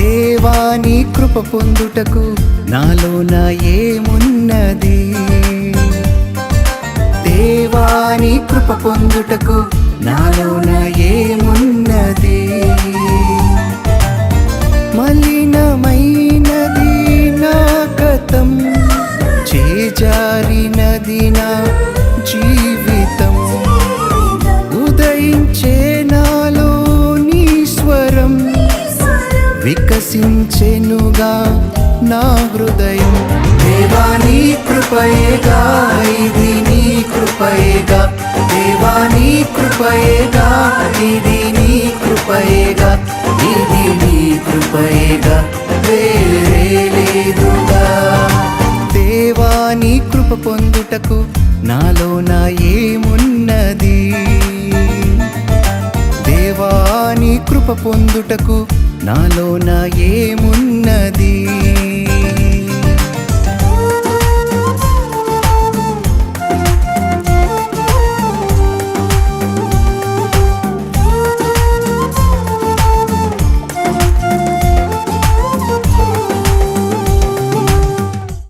దేవాని కృప పొందుటకు నాలోన ఏమున్నది? దేవాని కృప పొందుటకు నాలోన ఏమున్నది? మలినమైనది నా గతం, చేజారినది నా జీవితం. ఉదయించే నాలో నీ స్వరం, వికసించెనుగా నా హృదయం. దేవా నీ కృపయేగా, ఇది నీ కృపయేగా. దేవా నీ కృపయేగా, ఇది నీ కృపయేగా. ఇది నీ కృపయేగా, వేరే లేదుగా. దేవా నీ కృప పొందుటకు నాలోన ఏమున్నది? దేవా నీ కృప పొందుటకు నాలోన ఏమున్నది?